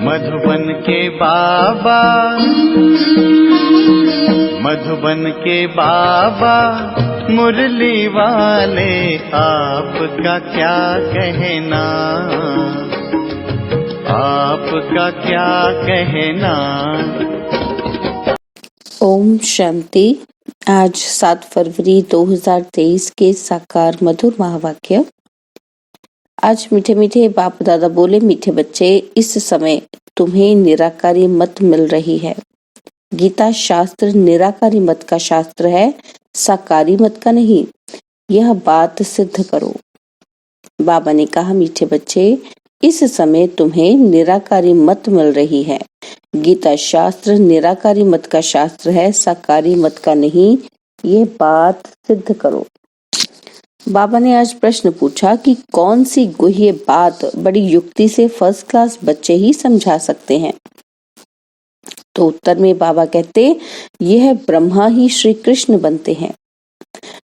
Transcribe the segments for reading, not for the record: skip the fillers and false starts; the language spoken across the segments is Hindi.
मधुबन के बाबा, मधुबन के बाबा मुरली वाले, आपका क्या कहना, आपका क्या कहना। ओम शांति। आज 7 फरवरी 2023 के साकार मधुर महावाक्य। आज मीठे मीठे बाप दादा बोले, मीठे बच्चे, इस समय तुम्हें निराकारी मत मिल रही है। गीता शास्त्र निराकारी मत का शास्त्र है, साकारी मत का नहीं। यह बात सिद्ध करो। बाबा ने कहा, मीठे बच्चे, इस समय तुम्हें निराकारी मत मिल रही है। गीता शास्त्र निराकारी मत का शास्त्र है, साकारी मत का नहीं। ये बात सिद्ध करो। बाबा ने आज प्रश्न पूछा कि कौन सी गुह्य बात बड़ी युक्ति से फर्स्ट क्लास बच्चे ही समझा सकते हैं। तो उत्तर में बाबा कहते, यह ब्रह्मा ही श्री कृष्ण बनते हैं।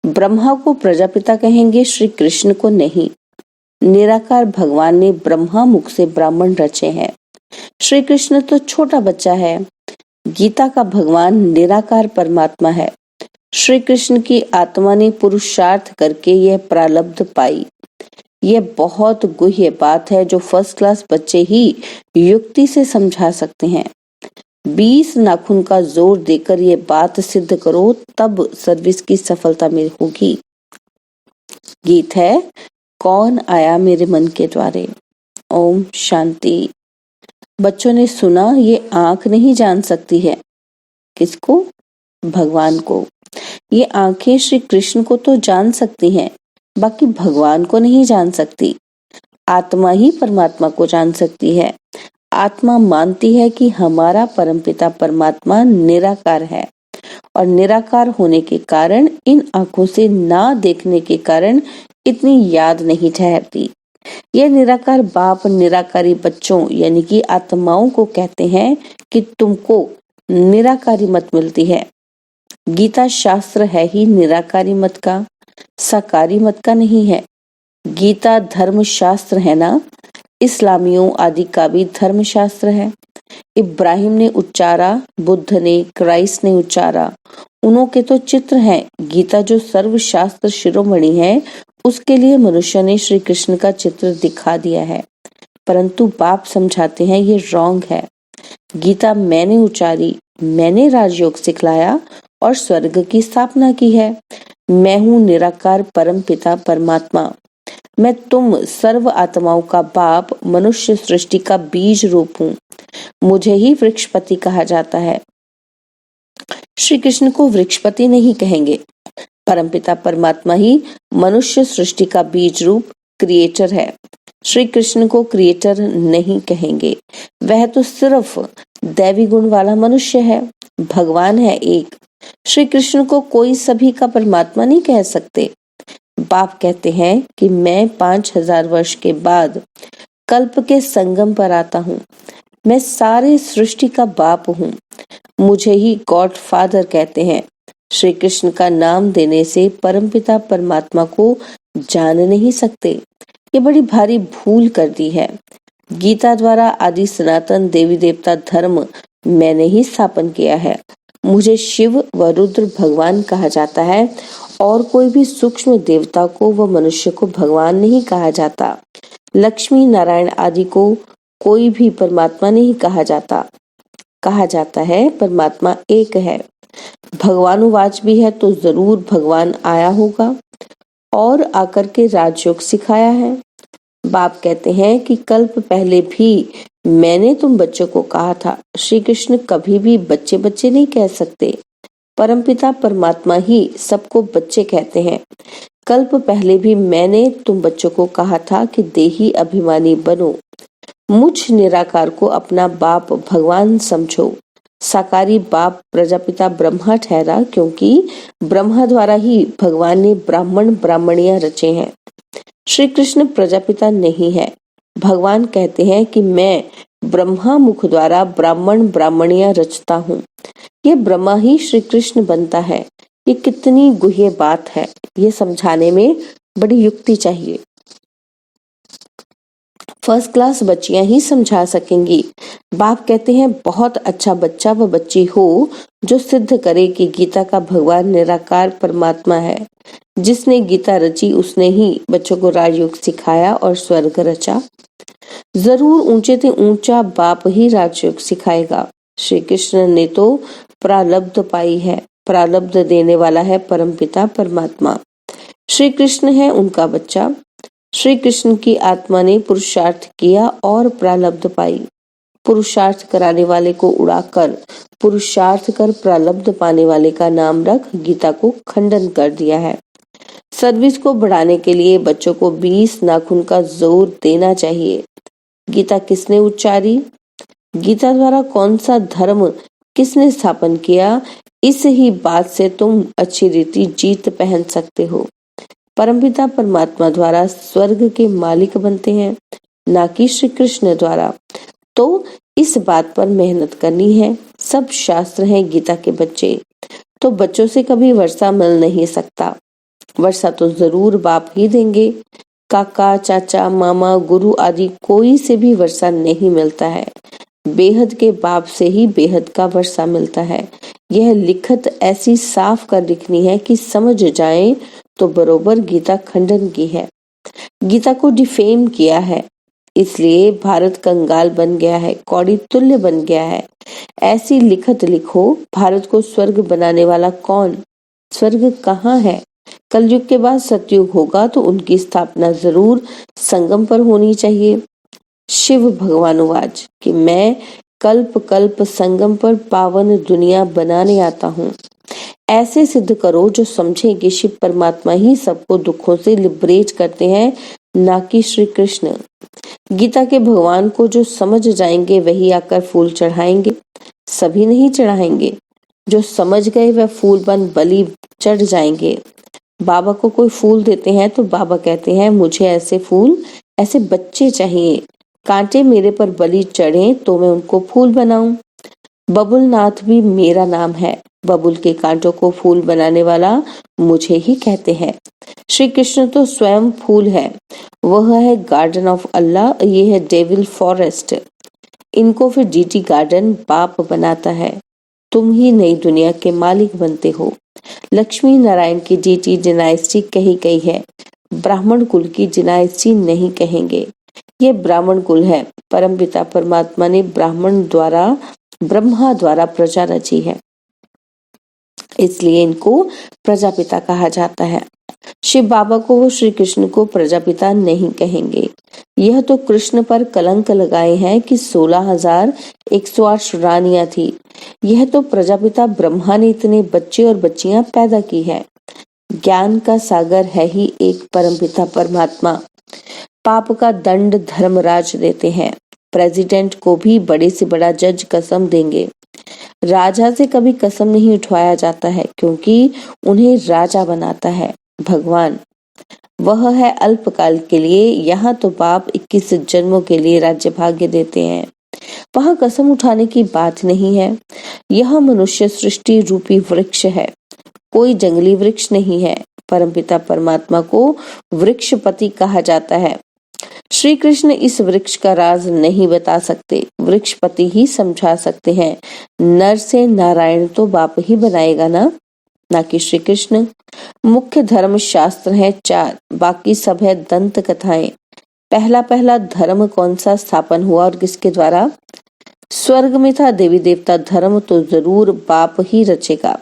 ब्रह्मा को प्रजापिता कहेंगे, श्री कृष्ण को नहीं। निराकार भगवान ने ब्रह्मा मुख से ब्राह्मण रचे हैं। श्री कृष्ण तो छोटा बच्चा है। गीता का भगवान निराकार परमात्मा है। श्री कृष्ण की आत्मा ने पुरुषार्थ करके यह प्रारब्ध पाई। यह बहुत गुह्य बात है जो फर्स्ट क्लास बच्चे ही युक्ति से समझा सकते हैं। 20 नाखून का जोर देकर ये बात सिद्ध करो, तब सर्विस की सफलता में होगी। गीत है, कौन आया मेरे मन के द्वारे। ओम शांति। बच्चों ने सुना, ये आंख नहीं जान सकती है। किसको? भगवान को। ये आंखें श्री कृष्ण को तो जान सकती हैं, बाकी भगवान को नहीं जान सकती। आत्मा ही परमात्मा को जान सकती है। आत्मा मानती है कि हमारा परमपिता परमात्मा निराकार है, और निराकार होने के कारण, इन आंखों से ना देखने के कारण इतनी याद नहीं ठहरती। यह निराकार बाप निराकारी बच्चों यानी कि आत्माओं को कहते हैं कि तुमको निराकारी मत मिलती है। गीता शास्त्र है ही निराकारी मत का, साकारी मत का नहीं है। गीता धर्म शास्त्र है ना, इस्लामियों आदि का भी धर्म शास्त्र है। इब्राहिम ने उच्चारा, बुद्ध ने, क्राइस्ट ने उच्चारा, उनों के तो चित्र हैं। गीता जो सर्वशास्त्र शिरोमणि है, उसके लिए मनुष्य ने श्री कृष्ण का चित्र दिखा दिया है, परंतु बाप समझाते हैं ये रॉन्ग है। गीता मैंने उच्चारी, मैंने राजयोग सिखलाया और स्वर्ग की स्थापना की है। मैं हूँ निराकार परम पिता परमात्मा। मैं तुम सर्व आत्माओं का बाप, मनुष्य सृष्टि का बीज रूप हूँ। मुझे ही वृक्षपति कहा जाता है। श्री कृष्ण को वृक्षपति नहीं कहेंगे। परमपिता परमात्मा ही मनुष्य सृष्टि का बीज रूप क्रिएटर है। श्री कृष्ण को क्रिएटर नहीं कहेंगे। वह तो सिर्फ दैवी गुण वाला मनुष्य है। भगवान है एक। श्री कृष्ण को कोई सभी का परमात्मा नहीं कह सकते। बाप कहते हैं कि मैं 5000 वर्ष के बाद कल्प के संगम पर आता हूँ। मैं सारी सृष्टि का बाप हूँ। मुझे ही गॉड फादर कहते हैं। श्री कृष्ण का नाम देने से परमपिता परमात्मा को जान नहीं सकते। ये बड़ी भारी भूल कर दी है। गीता द्वारा आदि सनातन देवी देवता धर्म मैंने ही स्थापन किया है। मुझे शिव व रुद्र भगवान कहा जाता है, और कोई भी सूक्ष्म देवता को व मनुष्य को भगवान नहीं कहा जाता। लक्ष्मी नारायण आदि को कोई भी परमात्मा नहीं कहा जाता। कहा जाता है परमात्मा एक है। भगवानुवाच भी है तो जरूर भगवान आया होगा और आकर के राजयोग सिखाया है। बाप कहते हैं कि कल्प पहले भी मैंने तुम बच्चों को कहा था। श्री कृष्ण कभी भी बच्चे बच्चे नहीं कह सकते। परमपिता परमात्मा ही सबको बच्चे कहते हैं। कल्प पहले भी मैंने तुम बच्चों को कहा था कि देही अभिमानी बनो। मुझ निराकार को अपना बाप भगवान समझो। साकारी बाप प्रजापिता ब्रह्मा ठहरा, क्योंकि ब्रह्मा द्वारा ही भगवान ने ब्राह्मण ब्राह्मणियां रचे हैं। श्री कृष्ण प्रजापिता नहीं है। भगवान कहते हैं कि मैं ब्रह्मा मुख द्वारा ब्राह्मण ब्राह्मणियां रचता हूँ। ये ब्रह्मा ही श्री कृष्ण बनता है। ये कितनी गुह्य बात है, ये समझाने में बड़ी युक्ति चाहिए। फर्स्ट क्लास बच्चियां ही समझा सकेंगी। बाप कहते हैं बहुत अच्छा बच्चा व बच्ची हो जो सिद्ध करे कि गीता का भगवान निराकार परमात्मा है। जिसने गीता रची उसने ही बच्चों को राजयोग सिखाया और स्वर्ग रचा। जरूर ऊंचे से ऊंचा बाप ही राजयोग सिखाएगा। श्री कृष्ण ने तो प्रारब्ध पाई है, प्रारब्ध देने वाला है परमपिता परमात्मा। श्री कृष्ण है उनका बच्चा। श्री कृष्ण की आत्मा ने पुरुषार्थ किया और प्रारब्ध पाई। पुरुषार्थ कराने वाले को उड़ाकर पुरुषार्थ कर प्रारब्ध पाने वाले का नाम रख गीता को खंडन कर दिया है। सर्विस को बढ़ाने के लिए बच्चों को 20 नाखून का जोर देना चाहिए। गीता किसने उच्चारी? गीता द्वारा कौन सा धर्म किसने स्थापन किया? इस ही बात से तुम अच्छी रीति जीत पहन सकते हो। परमपिता परमात्मा द्वारा स्वर्ग के मालिक बनते हैं, ना कि श्री कृष्ण द्वारा। तो इस बात पर मेहनत करनी है। सब शास्त्र हैं गीता के बच्चे। तो बच्चों से कभी वर्षा मिल नहीं सकता। वर्षा तो जरूर बाप ही देंगे। काका, चाचा, मामा, गुरु आदि कोई से भी वर्षा नहीं मिलता है। बेहद के बाप से ही बेहद का वर्षा मिलता है। यह लिखत ऐसी साफ कर लिखनी है कि समझ जाए तो बरोबर गीता खंडन की है। गीता को डिफेम किया है, इसलिए भारत कंगाल बन गया है, कौड़ी तुल्य बन गया है। ऐसी लिखत लिखो। भारत को स्वर्ग बनाने वाला कौन? स्वर्ग कहाँ है? कलयुग के बाद सतयुग होगा तो उनकी स्थापना जरूर संगम पर होनी चाहिए। शिव भगवानुवाच कि मैं कल्प कल्प संगम पर पावन दुनिया बनाने आता हूँ। ऐसे सिद्ध करो जो समझे कि शिव परमात्मा ही सबको दुखों से लिबरेट करते हैं, ना कि श्री कृष्ण। गीता के भगवान को जो समझ जाएंगे वही आकर फूल चढ़ाएंगे। सभी नहीं चढ़ाएंगे। जो समझ गए वह फूल बन बलि चढ़ जाएंगे। बाबा को कोई फूल देते हैं तो बाबा कहते हैं मुझे ऐसे फूल, ऐसे बच्चे चाहिए। कांटे मेरे पर बलि चढ़े तो मैं उनको फूल बनाऊं। बबुल नाथ भी मेरा नाम है। बबुल के कांटों को फूल बनाने वाला मुझे ही कहते हैं। श्री कृष्ण तो स्वयं फूल है। वह है गार्डन ऑफ अल्लाह, ये है डेविल फॉरेस्ट। इनको फिर डीटी गार्डन बाप बनाता है। तुम ही नई दुनिया के मालिक बनते हो। लक्ष्मी नारायण की डीटी डिनाइस्टी कही गई है, ब्राह्मण कुल की डिनाइस्टी नहीं कहेंगे। ये ब्राह्मण कुल है। परमपिता परमात्मा ने ब्रह्मा द्वारा प्रजा रची है, इसलिए इनको प्रजापिता कहा जाता है। शिव बाबा को वो श्री कृष्ण को प्रजापिता नहीं कहेंगे। यह तो कृष्ण पर कलंक लगाए हैं कि 16,108 रानियां थी। यह तो प्रजापिता ब्रह्मा ने इतने बच्चे और बच्चियां पैदा की है। ज्ञान का सागर है ही एक परमपिता परमात्मा। पाप का दंड धर्मराज देते हैं। प्रेसिडेंट को भी बड़े से बड़ा जज कसम देंगे। राजा से कभी कसम नहीं उठवाया जाता है, क्योंकि उन्हें राजा बनाता है भगवान। वह है अल्पकाल के लिए। यहाँ तो बाप 21 जन्मों के लिए राज्य भाग्य देते हैं। वहाँ कसम उठाने की बात नहीं है। यह मनुष्य सृष्टि रूपी वृक्ष है, कोई जंगली वृक्ष नहीं है। परमपिता परमात्मा को वृक्षपति कहा जाता है। श्री कृष्ण इस वृक्ष का राज नहीं बता सकते, वृक्षपति ही समझा सकते हैं। नर से नारायण तो बाप ही बनाएगा ना कि श्री कृष्ण। मुख्य धर्म शास्त्र है 4, बाकी सब है दंत कथाएं। पहला धर्म कौन सा स्थापन हुआ और किसके द्वारा? स्वर्ग में था देवी देवता धर्म, तो जरूर बाप ही रचेगा।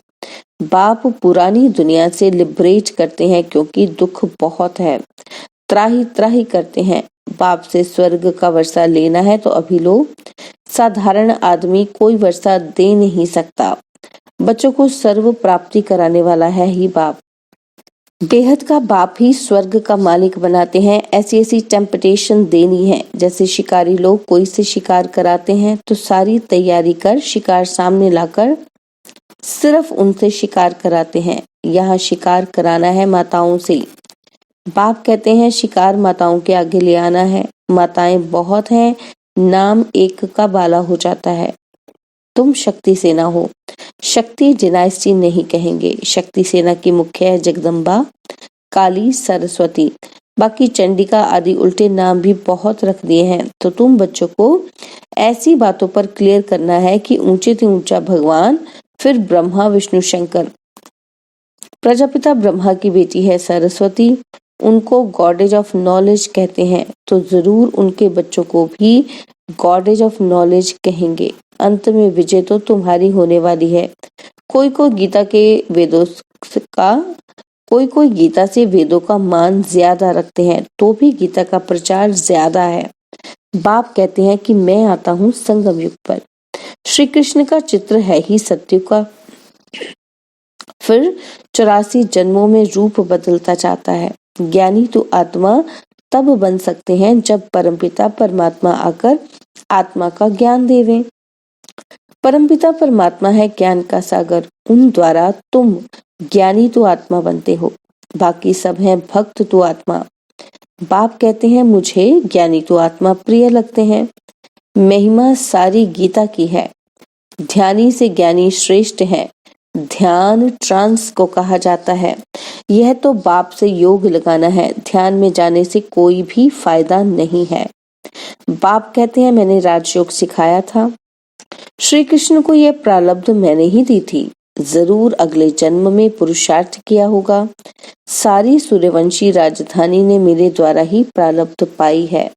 बाप पुरानी दुनिया से लिबरेट करते हैं, क्योंकि दुख बहुत है। त्राही त्राही करते हैं। बाप से स्वर्ग का वर्षा लेना है तो अभी लो। साधारण आदमी कोई वर्षा दे नहीं सकता। बच्चों को सर्व प्राप्ति कराने वाला है ही बाप। बेहद का बाप ही स्वर्ग का मालिक बनाते हैं। ऐसी टेम्पटेशन देनी है। जैसे शिकारी लोग कोई से शिकार कराते हैं तो सारी तैयारी कर शिकार सामने लाकर सिर्फ उनसे शिकार कराते हैं। यहाँ शिकार कराना है माताओं से। बाप कहते हैं शिकार माताओं के आगे ले आना है। माताएं बहुत हैं, नाम एक का बाला हो जाता है। तुम शक्ति सेना हो। शक्ति डिनाइस्टी नहीं कहेंगे। शक्ति सेना की मुख्य है जगदम्बा, काली, सरस्वती। बाकी चंडिका आदि उल्टे नाम भी बहुत रख दिए हैं। तो तुम बच्चों को ऐसी बातों पर क्लियर करना है कि ऊंचे से ऊंचा भगवान, फिर ब्रह्मा विष्णु शंकर। प्रजापिता ब्रह्मा की बेटी है सरस्वती, उनको गॉडेज ऑफ नॉलेज कहते हैं, तो जरूर उनके बच्चों को भी गॉडेज ऑफ नॉलेज कहेंगे। अंत में विजय तो तुम्हारी होने वाली है। कोई कोई गीता के वेदों का कोई गीता से वेदों का मान ज्यादा रखते हैं, तो भी गीता का प्रचार ज्यादा है। बाप कहते हैं कि मैं आता हूँ संगम युग पर। श्री कृष्ण का चित्र है ही सतयुग का, फिर 84 जन्मों में रूप बदलता जाता है। ज्ञानी तो आत्मा तब बन सकते हैं जब परमपिता परमात्मा आकर आत्मा का ज्ञान देवे। परमपिता परमात्मा है ज्ञान का सागर, उन द्वारा तुम ज्ञानी तो आत्मा बनते हो, बाकी सब हैं भक्त तो आत्मा। बाप कहते हैं मुझे ज्ञानी तो आत्मा प्रिय लगते हैं। महिमा सारी गीता की है, ध्यानी से ज्ञानी श्रेष्ठ है। ध्यान ट्रांस को कहा जाता है। यह तो बाप से योग लगाना है, ध्यान में जाने से कोई भी फायदा नहीं है। बाप कहते हैं मैंने राजयोग सिखाया था। श्री कृष्ण को यह प्रारब्ध मैंने ही दी थी, जरूर अगले जन्म में पुरुषार्थ किया होगा। सारी सूर्यवंशी राजधानी ने मेरे द्वारा ही प्रारब्ध पाई है।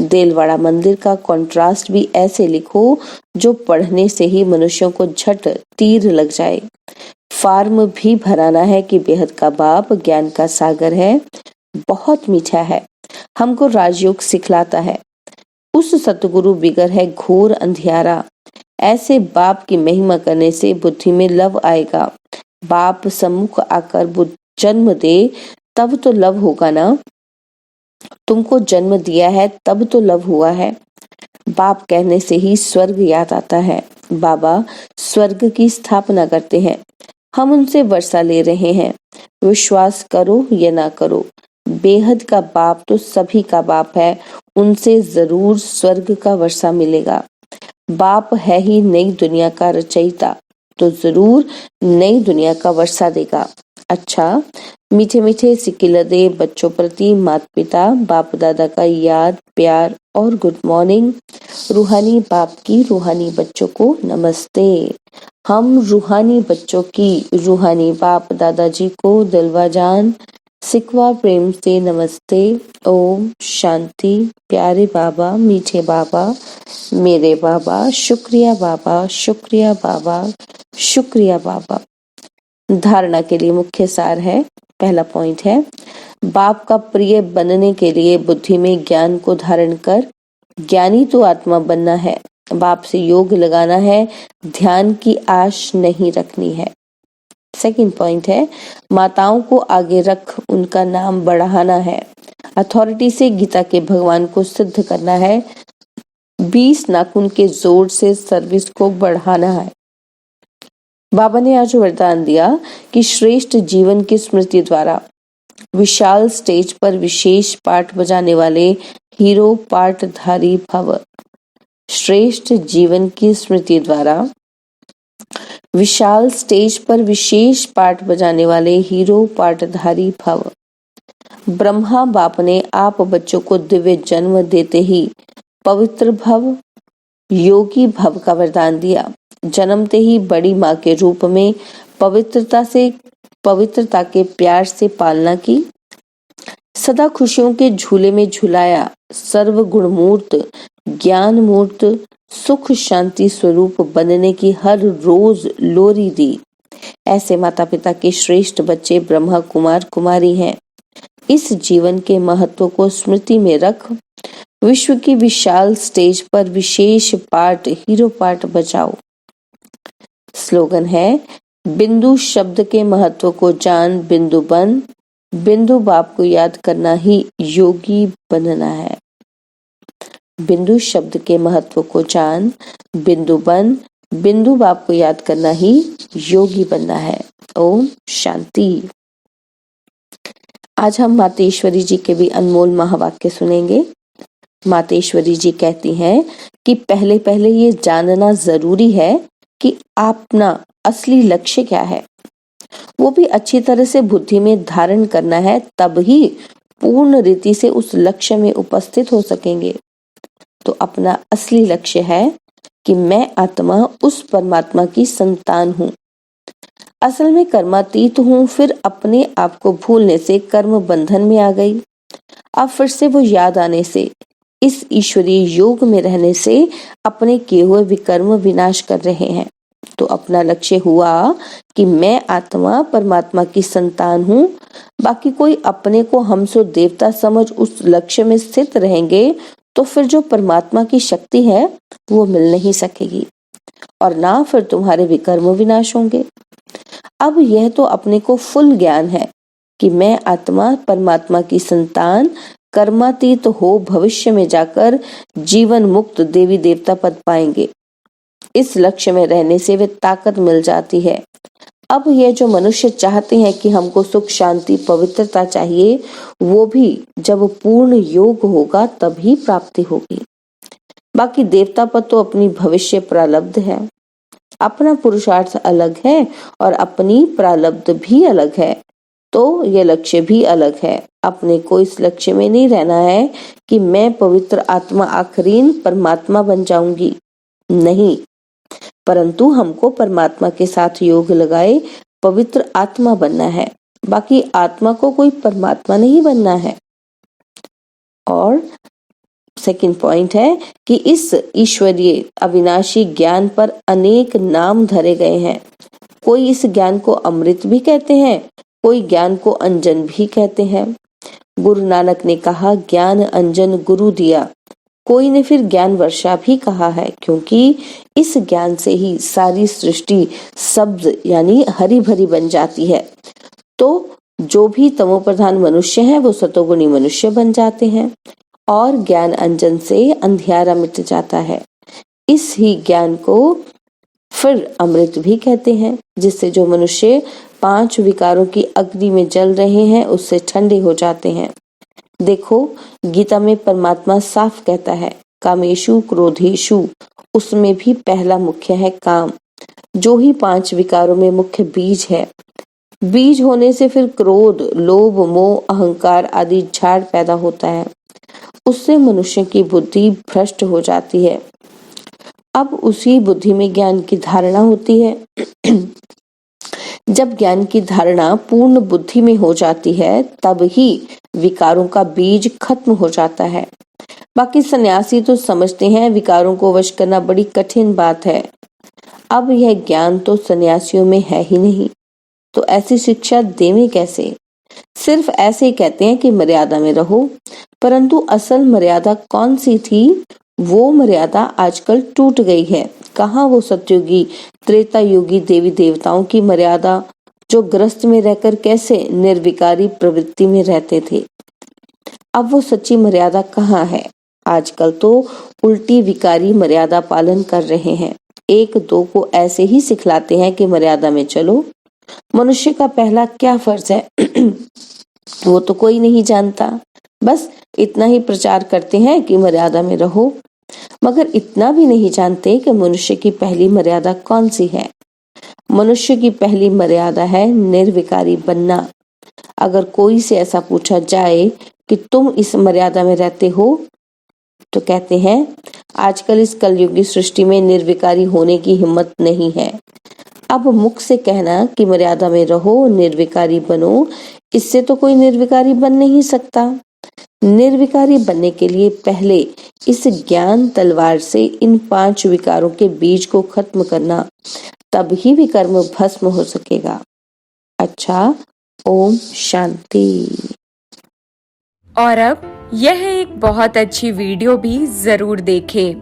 देलवाड़ा मंदिर का कॉन्ट्रास्ट भी ऐसे लिखो जो पढ़ने से ही मनुष्यों को झट तीर लग जाए। फार्म भी भराना है कि बेहद का बाप ज्ञान का सागर है, बहुत मीठा है, हमको राजयोग सिखलाता है। उस सतगुरु बिगर है घोर अंधियारा। ऐसे बाप की महिमा करने से बुद्धि में लव आएगा। बाप सम्मुख आकर जन्म दे तब तो लव होगा ना। तुमको जन्म दिया है तब तो लव हुआ है। बाप कहने से ही स्वर्ग याद आता है। बाबा स्वर्ग की स्थापना करते हैं, हम उनसे वर्षा ले रहे हैं। विश्वास करो या ना करो, बेहद का बाप तो सभी का बाप है, उनसे जरूर स्वर्ग का वर्षा मिलेगा। बाप है ही नई दुनिया का रचयिता, तो जरूर नई दुनिया का वर्षा देगा। अच्छा, मीठे मीठे सिकिलदे बच्चों प्रति माता पिता बाप दादा का याद प्यार और गुड मॉर्निंग। रूहानी बाप की रूहानी बच्चों को नमस्ते। हम रूहानी बच्चों की रूहानी बाप दादाजी को दिलवा जान सिकवा प्रेम से नमस्ते। ओम शांति। प्यारे बाबा, मीठे बाबा, मेरे बाबा, शुक्रिया बाबा, शुक्रिया बाबा, शुक्रिया बाबा। धारणा के लिए मुख्य सार है, पहला पॉइंट है, बाप का प्रिय बनने के लिए बुद्धि में ज्ञान को धारण कर ज्ञानी तो आत्मा बनना है। बाप से योग लगाना है, ध्यान की आश नहीं रखनी है। सेकंड पॉइंट है, माताओं को आगे रख उनका नाम बढ़ाना है। अथॉरिटी से गीता के भगवान को सिद्ध करना है। 20 नाखून के जोर से सर्विस को बढ़ाना है। बाबा ने आज वरदान दिया कि श्रेष्ठ जीवन की स्मृति द्वारा विशाल स्टेज पर विशेष पाठ बजाने वाले हीरो पाठधारी भव। श्रेष्ठ जीवन की स्मृति द्वारा विशाल स्टेज पर विशेष पाठ बजाने वाले हीरो पाठधारी भव। ब्रह्मा बाप ने आप बच्चों को दिव्य जन्म देते ही पवित्र भव, योगी भव का वरदान दिया। जन्मते ही बड़ी माँ के रूप में पवित्रता के प्यार से पालना की। सदा खुशियों के झूले में झुलाया। सर्व गुण मूर्त, ज्ञान मूर्त, सुख शांति स्वरूप बनने की हर रोज लोरी दी। ऐसे माता पिता के श्रेष्ठ बच्चे ब्रह्मा कुमार कुमारी हैं। इस जीवन के महत्व को स्मृति में रख विश्व की विशाल स्टेज पर विशेष पाठ हीरो पाठ बजाओ। स्लोगन है, बिंदु शब्द के महत्व को जान बिंदु बन, बिंदु बाप को याद करना ही योगी बनना है। बिंदु शब्द के महत्व को जान बिंदु बन, बिंदु बाप को याद करना ही योगी बनना है। ओम शांति। आज हम मातेश्वरी जी के भी अनमोल महावाक्य सुनेंगे। मातेश्वरी जी कहती हैं कि पहले पहले ये जानना जरूरी है कि अपना असली लक्ष्य क्या है, वो भी अच्छी तरह से बुद्धि में धारण करना है, तब ही पूर्ण रीति से उस लक्ष्य में उपस्थित हो सकेंगे। तो अपना असली लक्ष्य है कि मैं आत्मा उस परमात्मा की संतान हूँ। असल में कर्मातीत हूँ, फिर अपने आप को भूलने से कर्म बंधन में आ गई। अब फिर से वो याद आने से, इस ईश्वरीय योग में रहने से अपने किए हुए विकर्म विनाश कर रहे हैं। तो अपना लक्ष्य हुआ कि मैं आत्मा परमात्मा की संतान हूँ। बाकी कोई अपने को हमसो देवता समझ उस लक्ष्य में स्थित रहेंगे तो फिर जो परमात्मा की शक्ति है वो मिल नहीं सकेगी और ना फिर तुम्हारे विकर्म विनाश होंगे। अब यह तो अपने को फुल ज्ञान है कि मैं आत्मा परमात्मा की संतान कर्मातीत हो भविष्य में जाकर जीवन मुक्त देवी देवता पद पाएंगे। इस लक्ष्य में रहने से वे ताकत मिल जाती है। अब यह जो मनुष्य चाहते हैं कि हमको सुख शांति पवित्रता चाहिए, वो भी जब पूर्ण योग होगा तभी प्राप्ति होगी। बाकी देवता पद तो अपनी भविष्य प्रारब्ध है, अपना पुरुषार्थ अलग है और अपनी प्रारब्ध भी अलग है, तो यह लक्ष्य भी अलग है। अपने को इस लक्ष्य में नहीं रहना है कि मैं पवित्र आत्मा आखिरीन परमात्मा बन जाऊंगी, नहीं, परंतु हमको परमात्मा के साथ योग लगाए पवित्र आत्मा बनना है। बाकी आत्मा को कोई परमात्मा नहीं बनना है। और सेकंड पॉइंट है कि इस ईश्वरीय अविनाशी ज्ञान पर अनेक नाम धरे गए हैं। कोई इस ज्ञान को अमृत भी कहते हैं, कोई ज्ञान को अंजन भी कहते हैं। गुरु नानक ने कहा ज्ञान अंजन गुरु दिया, कोई ने फिर ज्ञान वर्षा भी कहा है, क्योंकि इस ज्ञान से ही सारी सृष्टि सब्ज यानी हरी भरी बन जाती है। तो जो भी तमोप्रधान मनुष्य है वो सतोगुणी मनुष्य बन जाते हैं और ज्ञान अंजन से अंधियारा मिट जाता है। इस ही ज्ञान को फिर अमृत भी कहते हैं, जिससे जो मनुष्य 5 विकारों की अग्नि में जल रहे हैं उससे ठंडे हो जाते हैं। देखो गीता में परमात्मा साफ कहता है कामेशु क्रोधेशु, उसमें भी पहला मुख्य है काम, जो ही 5 विकारों में मुख्य बीज है। बीज होने से फिर क्रोध लोभ मोह अहंकार आदि झाड़ पैदा होता है, उससे मनुष्य की बुद्धि भ्रष्ट हो जाती है। अब उसी बुद्धि में ज्ञान की धारणा होती है। जब ज्ञान की धारणा पूर्ण बुद्धि में हो जाती है तब ही विकारों का बीज खत्म हो जाता है। बाकी सन्यासी तो समझते हैं विकारों को वश करना बड़ी कठिन बात है। अब यह ज्ञान तो सन्यासियों में है ही नहीं, तो ऐसी शिक्षा देवें कैसे? सिर्फ ऐसे ही कहते हैं कि मर्यादा में रहो, परंतु असल मर्यादा कौन सी थी? वो मर्यादा आजकल टूट गई है। कहाँ वो सतयुगी त्रेता युगी देवी देवताओं की मर्यादा, जो ग्रस्त में रहकर कैसे निर्विकारी प्रवृत्ति में रहते थे। अब वो सच्ची मर्यादा कहाँ है? आजकल तो उल्टी विकारी मर्यादा पालन कर रहे हैं। एक दो को ऐसे ही सिखलाते हैं कि मर्यादा में चलो। मनुष्य का पहला क्या फर्ज है वो तो कोई नहीं जानता, बस इतना ही प्रचार करते हैं कि मर्यादा में रहो, मगर इतना भी नहीं जानते कि मनुष्य की पहली मर्यादा कौन सी है। मनुष्य की पहली मर्यादा है निर्विकारी बनना। अगर कोई से ऐसा पूछा जाए कि तुम इस मर्यादा में रहते हो, तो कहते हैं आजकल इस कलयुगी सृष्टि में निर्विकारी होने की हिम्मत नहीं है। अब मुख से कहना कि मर्यादा में रहो निर्विकारी बनो, इससे तो कोई निर्विकारी बन नहीं सकता। निर्विकारी बनने के लिए पहले इस ज्ञान तलवार से इन 5 विकारों के बीज को खत्म करना, तब ही विकर्म भस्म हो सकेगा। अच्छा, ओम शांति। और अब यह एक बहुत अच्छी वीडियो भी जरूर देखें।